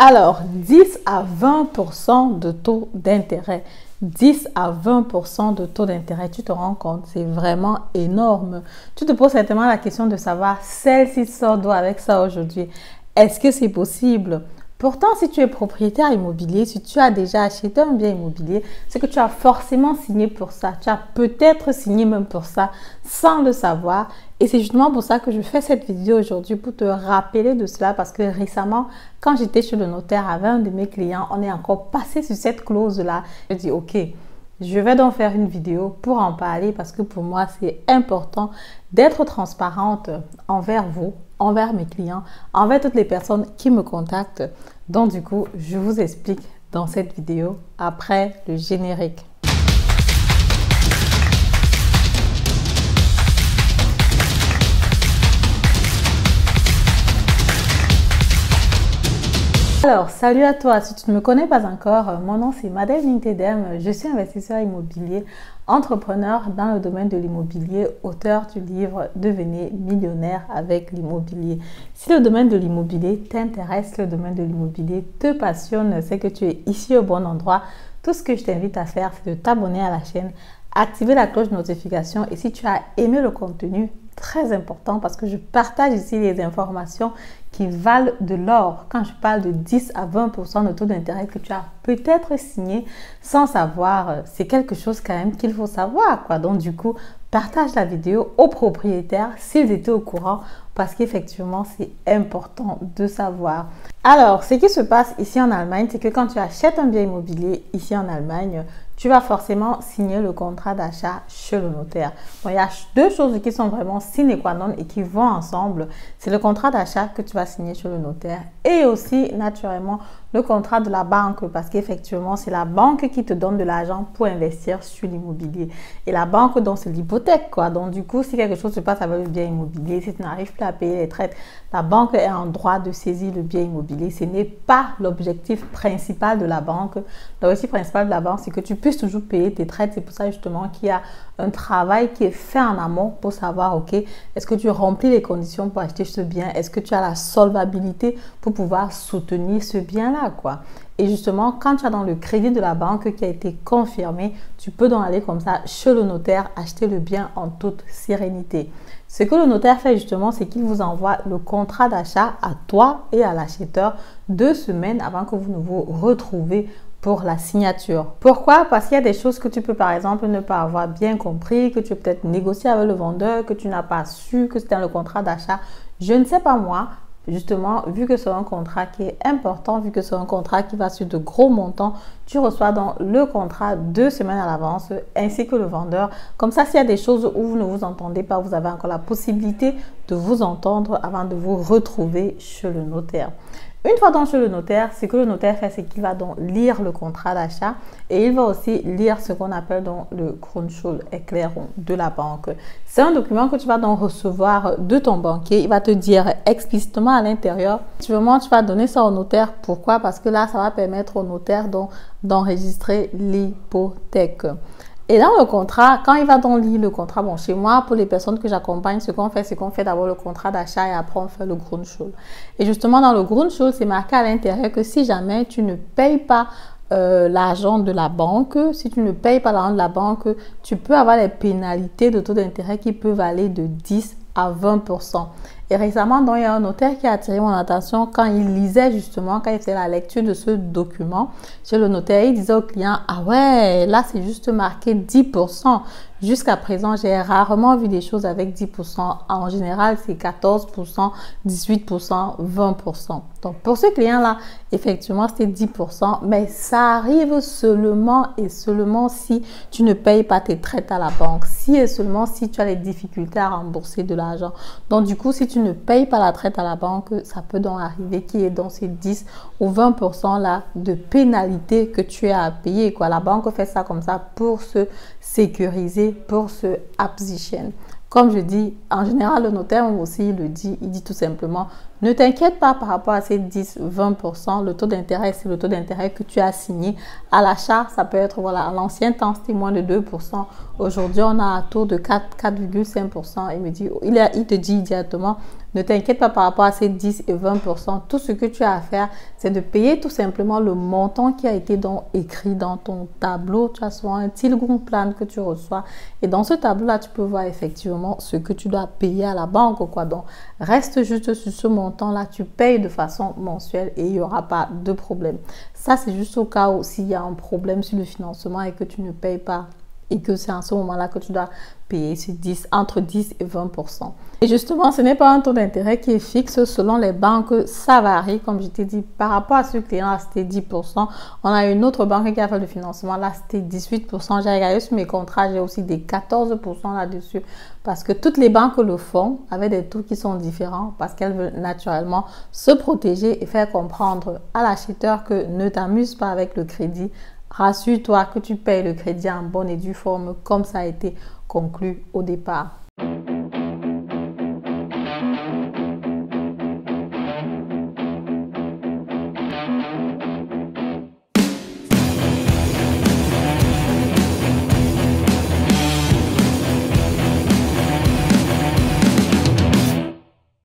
Alors, 10 à 20% de taux d'intérêt. 10 à 20% de taux d'intérêt, tu te rends compte, c'est vraiment énorme. Tu te poses certainement la question de savoir, celle-ci sort d'où avec ça aujourd'hui? Est-ce que c'est possible? Pourtant, si tu es propriétaire immobilier, si tu as déjà acheté un bien immobilier, c'est que tu as forcément signé pour ça. Tu as peut-être signé même pour ça sans le savoir. Et c'est justement pour ça que je fais cette vidéo aujourd'hui, pour te rappeler de cela, parce que récemment, quand j'étais chez le notaire avec un de mes clients, on est encore passé sur cette clause-là. Je dis, ok, je vais donc faire une vidéo pour en parler parce que pour moi, c'est important d'être transparente envers vous, envers mes clients, envers toutes les personnes qui me contactent. Donc du coup, je vous explique dans cette vidéo après le générique. Alors, salut à toi. Si tu ne me connais pas encore, mon nom c'est Madeleine Ntedem. Je suis investisseur immobilier, entrepreneur dans le domaine de l'immobilier, auteur du livre Devenez millionnaire avec l'immobilier. Si le domaine de l'immobilier t'intéresse, le domaine de l'immobilier te passionne, c'est que tu es ici au bon endroit. Tout ce que je t'invite à faire, c'est de t'abonner à la chaîne, activer la cloche de notification et si tu as aimé le contenu, très important parce que je partage ici les informations qui valent de l'or. Quand je parle de 10 à 20% de taux d'intérêt que tu as peut-être signé sans savoir, c'est quelque chose quand même qu'il faut savoir, quoi. Donc du coup, partage la vidéo aux propriétaires s'ils étaient au courant parce qu'effectivement, c'est important de savoir. Alors, ce qui se passe ici en Allemagne, c'est que quand tu achètes un bien immobilier ici en Allemagne, tu vas forcément signer le contrat d'achat chez le notaire. Bon, il y a deux choses qui sont vraiment sine qua non et qui vont ensemble. C'est le contrat d'achat que tu vas signer chez le notaire et aussi, naturellement, le contrat de la banque parce qu'effectivement, c'est la banque qui te donne de l'argent pour investir sur l'immobilier. Et la banque, donc, c'est l'hypothèque, quoi. Donc, du coup, si quelque chose se passe avec le bien immobilier, si tu n'arrives plus à payer les traites, la banque est en droit de saisir le bien immobilier. Ce n'est pas l'objectif principal de la banque. L'objectif principal de la banque, c'est que tu puisses toujours payer tes traites. C'est pour ça, justement, qu'il y a un travail qui est fait en amont pour savoir, ok, est-ce que tu remplis les conditions pour acheter ce bien? Est-ce que tu as la solvabilité pour pouvoir soutenir ce bien-là, quoi? Et justement, quand tu as dans le crédit de la banque qui a été confirmé, tu peux donc aller comme ça chez le notaire, acheter le bien en toute sérénité. Ce que le notaire fait justement, c'est qu'il vous envoie le contrat d'achat à toi et à l'acheteur 2 semaines avant que vous ne vous retrouvez pour la signature. Pourquoi? Parce qu'il y a des choses que tu peux par exemple ne pas avoir bien compris, que tu peux peut-être négocier avec le vendeur, que tu n'as pas su que c'était le contrat d'achat. Je ne sais pas moi. Justement, vu que c'est un contrat qui est important, vu que c'est un contrat qui va sur de gros montants, tu reçois donc le contrat 2 semaines à l'avance ainsi que le vendeur. Comme ça, s'il y a des choses où vous ne vous entendez pas, vous avez encore la possibilité de vous entendre avant de vous retrouver chez le notaire. Une fois dans chez le notaire, ce que le notaire fait, c'est qu'il va donc lire le contrat d'achat et il va aussi lire ce qu'on appelle donc le Grundschulderklärung de la banque. C'est un document que tu vas donc recevoir de ton banquier. Il va te dire explicitement à l'intérieur. Tu vas donner ça au notaire. Pourquoi? Parce que là, ça va permettre au notaire d'enregistrer l'hypothèque. Et dans le contrat, quand il va donc lire le contrat, bon, chez moi, pour les personnes que j'accompagne, ce qu'on fait, c'est qu'on fait d'abord le contrat d'achat et après on fait le Grundschuld. Et justement, dans le Grundschuld, c'est marqué à l'intérieur que si jamais tu ne payes pas l'argent de la banque, si tu ne payes pas l'argent de la banque, tu peux avoir les pénalités de taux d'intérêt qui peuvent aller de 10 à 20%. Et récemment, donc, il y a un notaire qui a attiré mon attention quand il lisait justement, quand il faisait la lecture de ce document chez le notaire, il disait au client, ah ouais, là c'est juste marqué 10%. Jusqu'à présent, j'ai rarement vu des choses avec 10%. En général, c'est 14%, 18%, 20%. Donc, pour ce client-là, effectivement, c'était 10%, mais ça arrive seulement et seulement si tu ne payes pas tes traites à la banque, si et seulement si tu as les difficultés à rembourser de l'argent. Donc, du coup, si tu ne payes pas la traite à la banque, ça peut donc arriver qu'il y ait dans ces 10 ou 20% là de pénalité que tu as à payer, quoi. La banque fait ça comme ça pour se sécuriser, pour se absichern. Comme je dis, en général, le notaire aussi, il dit tout simplement, Ne t'inquiète pas par rapport à ces 10-20%. Le taux d'intérêt, c'est le taux d'intérêt que tu as signé à l'achat. Ça peut être, voilà, à l'ancien temps, c'était moins de 2%. Aujourd'hui, on a un taux de 4,5%. Il te dit directement, ne t'inquiète pas par rapport à ces 10 et 20%. Tout ce que tu as à faire, c'est de payer tout simplement le montant qui a été écrit dans ton tableau. Tu as souvent un Tilgong Plan que tu reçois. Et dans ce tableau-là, tu peux voir effectivement ce que tu dois payer à la banque, quoi. Donc, reste juste sur ce montant-là. Tu payes de façon mensuelle et il n'y aura pas de problème. Ça, c'est juste au cas où s'il y a un problème sur le financement et que tu ne payes pas. Et que c'est à ce moment-là que tu dois payer entre 10 et 20%. Et justement, ce n'est pas un taux d'intérêt qui est fixe selon les banques. Ça varie, comme je t'ai dit, par rapport à ce client-là, c'était 10%. On a une autre banque qui a fait le financement. Là, c'était 18%. J'ai regardé sur mes contrats, j'ai aussi des 14% là-dessus. Parce que toutes les banques le font avec des taux qui sont différents. Parce qu'elles veulent naturellement se protéger et faire comprendre à l'acheteur que ne t'amuse pas avec le crédit. Rassure-toi que tu payes le crédit en bonne et due forme comme ça a été conclu au départ.